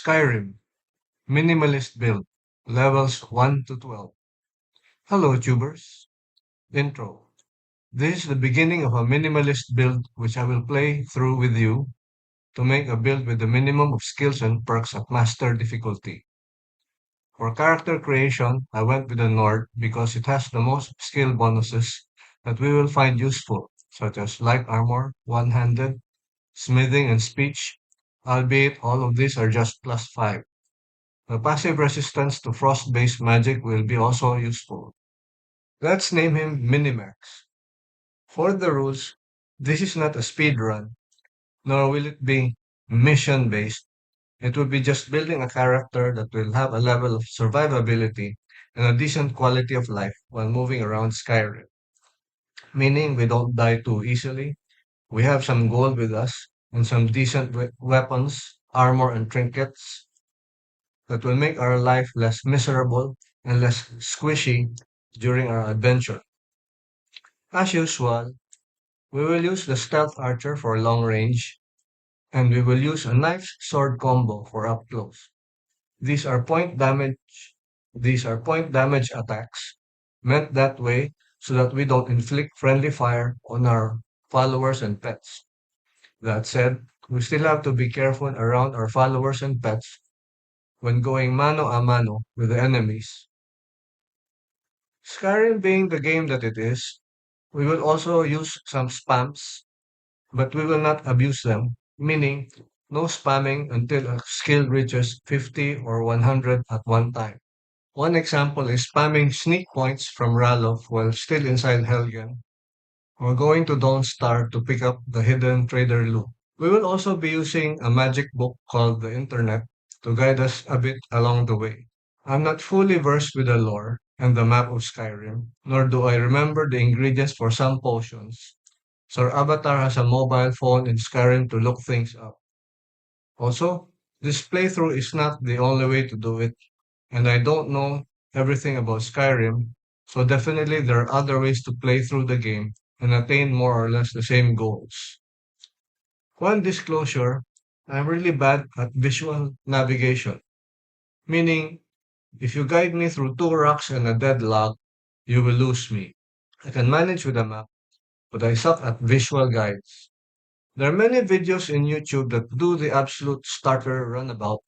Skyrim, Minimalist Build, Levels 1 to 12. Hello, tubers. Intro. This is the beginning of a minimalist build which I will play through with you to make a build with the minimum of skills and perks at master difficulty. For character creation, I went with the Nord because it has the most skill bonuses that we will find useful, such as light armor, one-handed, smithing, and speech, albeit all of these are just plus 5. The passive resistance to frost-based magic will be also useful. Let's name him Minimax. For the rules, this is not a speed run, nor will it be mission-based. It will be just building a character that will have a level of survivability and a decent quality of life while moving around Skyrim. Meaning we don't die too easily, we have some gold with us, and some decent weapons, armor, and trinkets that will make our life less miserable and less squishy during our adventure. As usual, we will use the stealth archer for long range, and we will use a knife sword combo for up close. These are point damage these are point damage attacks, meant that way so that we don't inflict friendly fire on our followers and pets. That said, we still have to be careful around our followers and pets when going mano a mano with the enemies. Skyrim being the game that it is, we will also use some spams, but we will not abuse them, meaning no spamming until a skill reaches 50 or 100 at one time. One example is spamming sneak points from Ralof while still inside Helgen, or going to Dawnstar to pick up the hidden trader loot. We will also be using a magic book called the Internet to guide us a bit along the way. I'm not fully versed with the lore and the map of Skyrim, nor do I remember the ingredients for some potions. So our avatar has a mobile phone in Skyrim to look things up. Also, this playthrough is not the only way to do it, and I don't know everything about Skyrim, so definitely there are other ways to play through the game and attain more or less the same goals. One disclosure, I'm really bad at visual navigation, meaning if you guide me through two rocks and a dead log, you will lose me. I can manage with a map, but I suck at visual guides. There are many videos in YouTube that do the absolute starter runabout,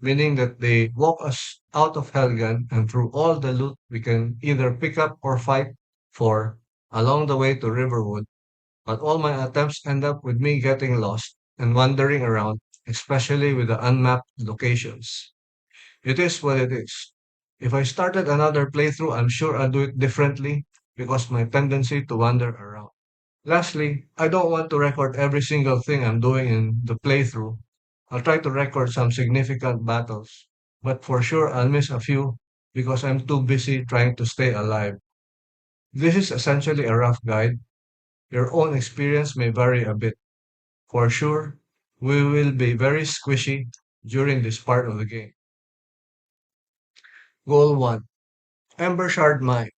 meaning that they walk us out of Helgen and through all the loot we can either pick up or fight for along the way to Riverwood. But all my attempts end up with me getting lost and wandering around, especially with the unmapped locations. It is what it is. If I started another playthrough, I'm sure I'd do it differently because my tendency to wander around. Lastly, I don't want to record every single thing I'm doing in the playthrough. I'll try to record some significant battles, but for sure I'll miss a few because I'm too busy trying to stay alive. This is essentially a rough guide. Your own experience may vary a bit. For sure, we will be very squishy during this part of the game. Goal 1. Ember Shard Mine.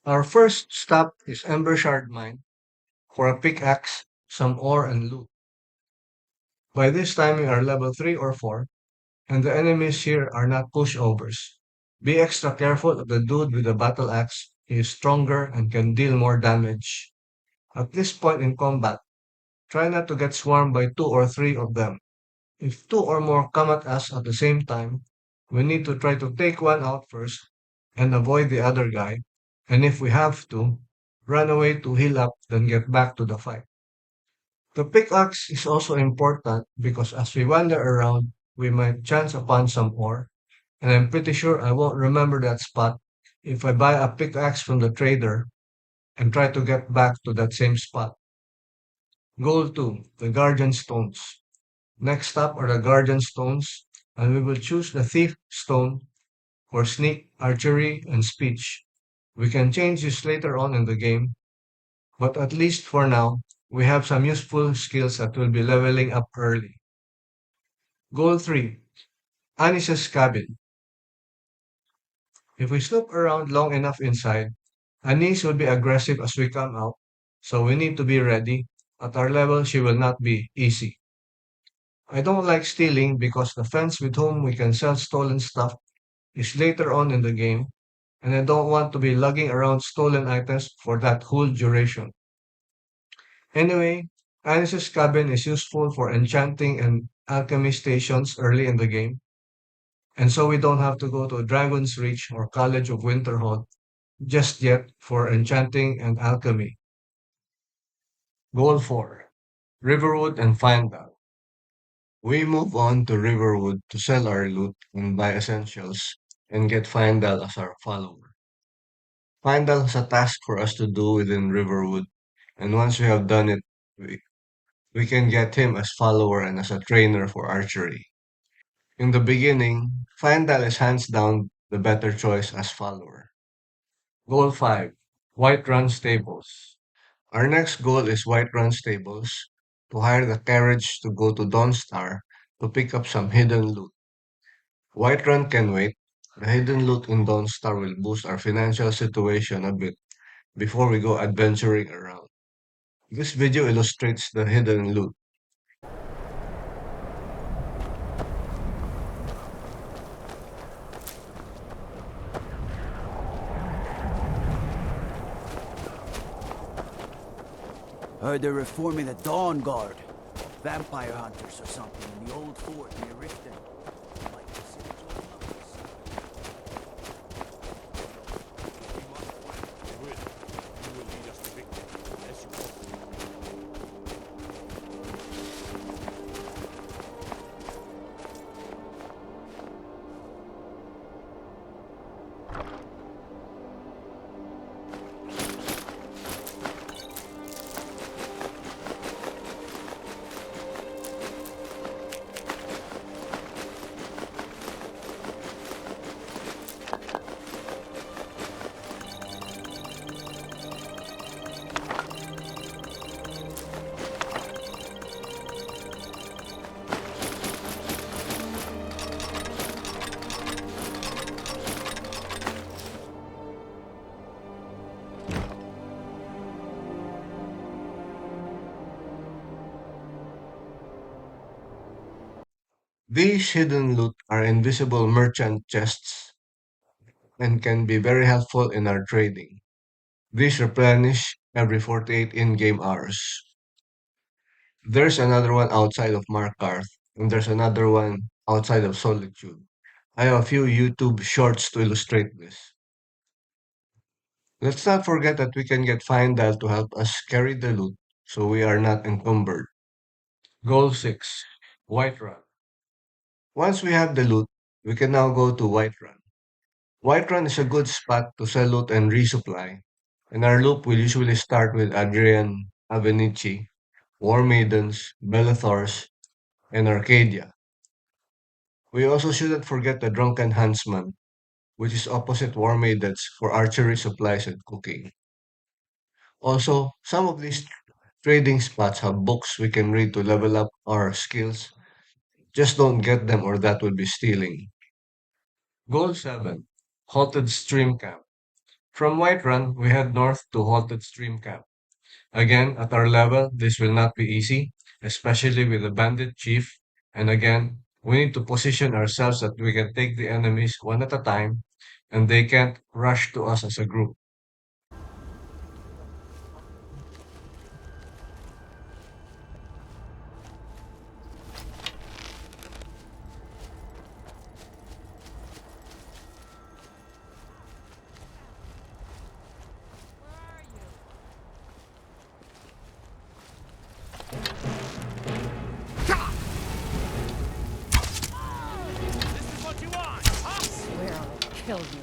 Our first stop is Ember Shard Mine for a pickaxe, some ore, and loot. By this time, we are level 3 or 4, and the enemies here are not pushovers. Be extra careful of the dude with the battle axe. He is stronger and can deal more damage. At this point in combat, try not to get swarmed by two or three of them. If two or more come at us at the same time, we need to try to take one out first and avoid the other guy, and if we have to, run away to heal up, then get back to the fight. The pickaxe is also important because as we wander around, we might chance upon some ore, and I'm pretty sure I won't remember that spot if I buy a pickaxe from the trader and try to get back to that same spot. Goal 2, the Guardian Stones. Next up are the Guardian Stones, and we will choose the Thief Stone for sneak, archery, and speech. We can change this later on in the game, but at least for now, we have some useful skills that will be leveling up early. Goal 3, Anis's Cabin. If we snoop around long enough inside, Anis will be aggressive as we come out, so we need to be ready. At our level, she will not be easy. I don't like stealing because the friends with whom we can sell stolen stuff is later on in the game, and I don't want to be lugging around stolen items for that whole duration. Anyway, Anis's cabin is useful for enchanting and alchemy stations early in the game, and so we don't have to go to Dragon's Reach or College of Winterhold just yet for enchanting and alchemy. Goal 4. Riverwood and Findal. We move on to Riverwood to sell our loot and buy essentials and get Findal as our follower. Findal has a task for us to do within Riverwood, and once we have done it, we, we can get him as follower and as a trainer for archery. In the beginning, Findal is hands down the better choice as follower. Goal 5. Whiterun Stables. Our next goal is Whiterun Stables to hire the carriage to go to Dawnstar to pick up some hidden loot. Whiterun can wait. The hidden loot in Dawnstar will boost our financial situation a bit before we go adventuring around. This video illustrates the hidden loot. Heard they're reforming the Dawn Guard. Vampire hunters or something in the old fort near Riften. Might consider joining up with some. They will. You will lead us to victory, as you hope. These hidden loot are invisible merchant chests and can be very helpful in our trading. These replenish every 48 in-game hours. There's another one outside of Markarth, and there's another one outside of Solitude. I have a few YouTube shorts to illustrate this. Let's not forget that we can get Findal to help us carry the loot so we are not encumbered. Goal 6. Whiterun. Once we have the loot, we can now go to Whiterun. Whiterun is a good spot to sell loot and resupply, and our loop will usually start with Adrian, Avenici, War Maidens, Belethors, and Arcadia. We also shouldn't forget the Drunken Huntsman, which is opposite War Maidens for archery supplies and cooking. Also, some of these trading spots have books we can read to level up our skills. Just don't get them or that would be stealing. Goal 7. Halted Stream Camp. From Whiterun, we head north to Halted Stream Camp. Again, at our level, this will not be easy, especially with the bandit chief. And again, we need to position ourselves that we can take the enemies one at a time, and they can't rush to us as a group. This is what you want, huh? Swear I'll kill you.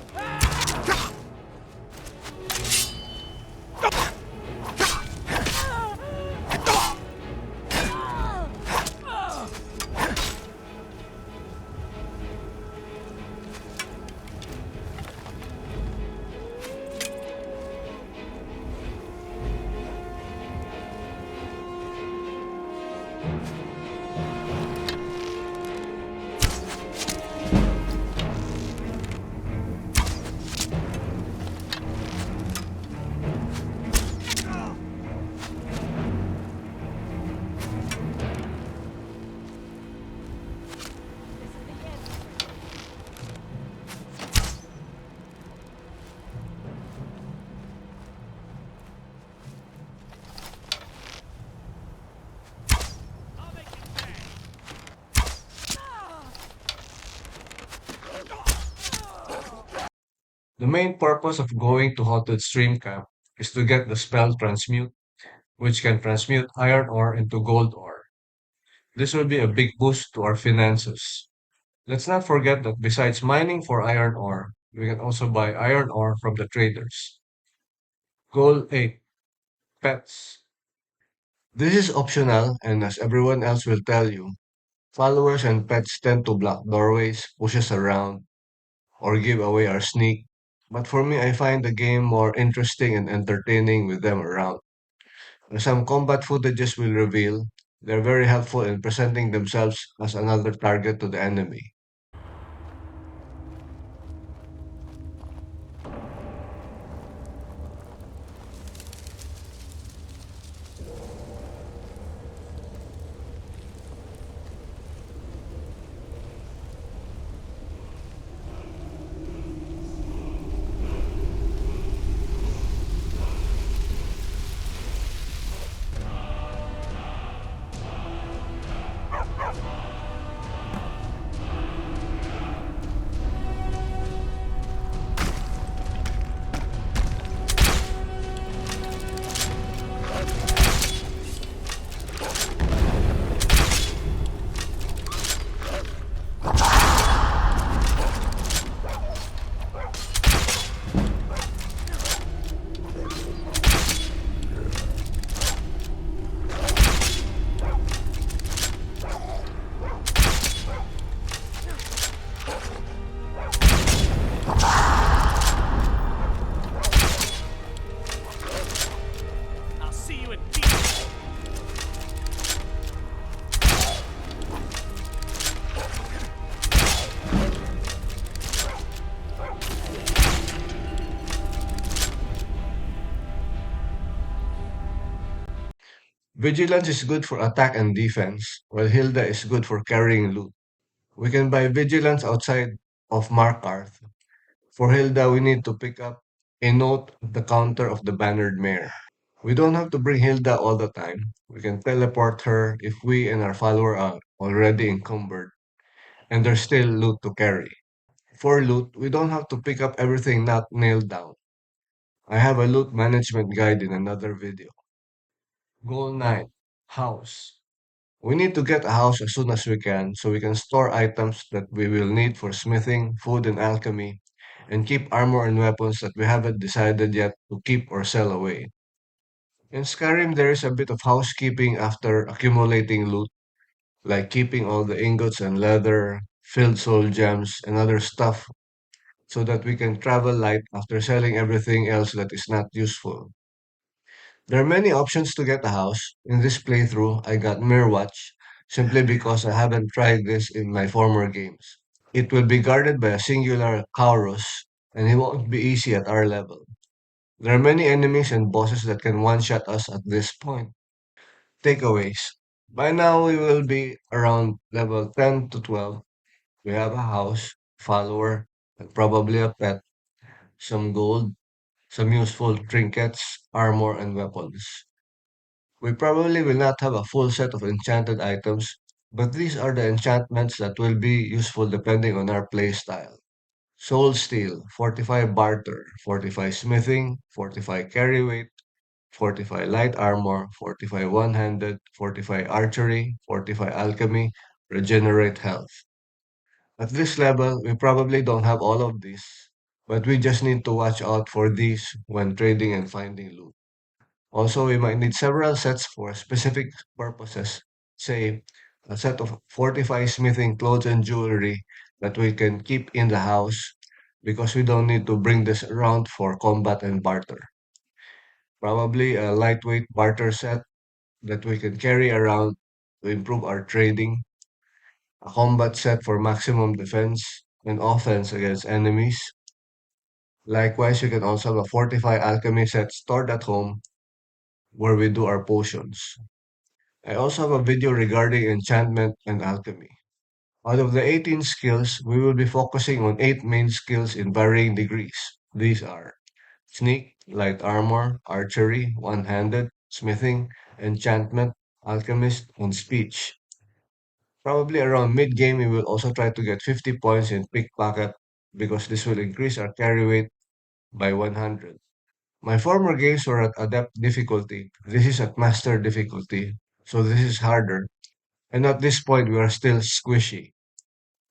The main purpose of going to Haunted Stream Camp is to get the spell Transmute, which can transmute iron ore into gold ore. This will be a big boost to our finances. Let's not forget that besides mining for iron ore, we can also buy iron ore from the traders. Goal 8. Pets. This is optional, and as everyone else will tell you, followers and pets tend to block doorways, push us around, or give away our sneak. But for me, I find the game more interesting and entertaining with them around. As some combat footages will reveal, they're very helpful in presenting themselves as another target to the enemy. I'll see you in peace. Vigilance is good for attack and defense, while Hilda is good for carrying loot. We can buy Vigilance outside of Markarth. For Hilda, we need to pick up a note at the counter of the Bannered Mare. We don't have to bring Hilda all the time. We can teleport her if we and our follower are already encumbered, and there's still loot to carry. For loot, we don't have to pick up everything not nailed down. I have a loot management guide in another video. Goal 9. House. We need to get a house as soon as we can so we can store items that we will need for smithing, food, and alchemy, and keep armor and weapons that we haven't decided yet to keep or sell away. In Skyrim, there is a bit of housekeeping after accumulating loot, like keeping all the ingots and leather, filled soul gems, and other stuff so that we can travel light after selling everything else that is not useful. There are many options to get a house. In this playthrough, I got Mirwatch simply because I haven't tried this in my former games. It will be guarded by a singular Kaurus, and it won't be easy at our level. There are many enemies and bosses that can one-shot us at this point. Takeaways. By now, we will be around level 10 to 12. We have a house, follower, and probably a pet, some gold, some useful trinkets, armor, and weapons. We probably will not have a full set of enchanted items, but these are the enchantments that will be useful depending on our playstyle. Soul Steel, Fortify Barter, Fortify Smithing, Fortify Carryweight, Fortify Light Armor, Fortify One-Handed, Fortify Archery, Fortify Alchemy, Regenerate Health. At this level, we probably don't have all of these, but we just need to watch out for these when trading and finding loot. Also, we might need several sets for specific purposes. Say, a set of Fortify Smithing clothes and jewelry that we can keep in the house because we don't need to bring this around for combat and barter. Probably a lightweight barter set that we can carry around to improve our trading, a combat set for maximum defense and offense against enemies. Likewise, you can also have a Fortify Alchemy set stored at home where we do our potions. I also have a video regarding enchantment and alchemy. Out of the 18 skills, we will be focusing on 8 main skills in varying degrees. These are sneak, light armor, archery, one-handed, smithing, enchantment, alchemist, and speech. Probably around mid-game, we will also try to get 50 points in pickpocket because this will increase our carry weight by 100. My former games were at adept difficulty. This is at master difficulty. So this is harder. And at this point, we are still squishy.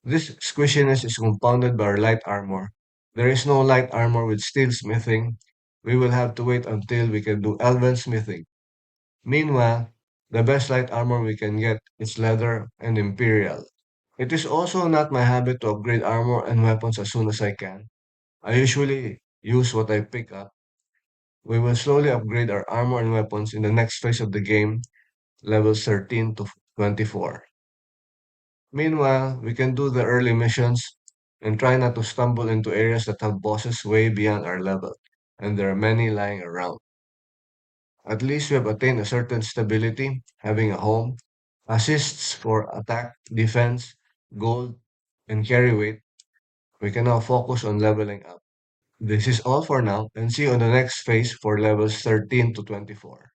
This squishiness is compounded by our light armor. There is no light armor with steel smithing. We will have to wait until we can do elven smithing. Meanwhile, the best light armor we can get is leather and imperial. It is also not my habit to upgrade armor and weapons as soon as I can. I usually use what I pick up. We will slowly upgrade our armor and weapons in the next phase of the game, levels 13 to 24. Meanwhile, we can do the early missions and try not to stumble into areas that have bosses way beyond our level, and there are many lying around. At least we have attained a certain stability, having a home, assists for attack, defense, gold, and carry weight. We can now focus on leveling up. This is all for now, and see you on the next phase for levels 13 to 24.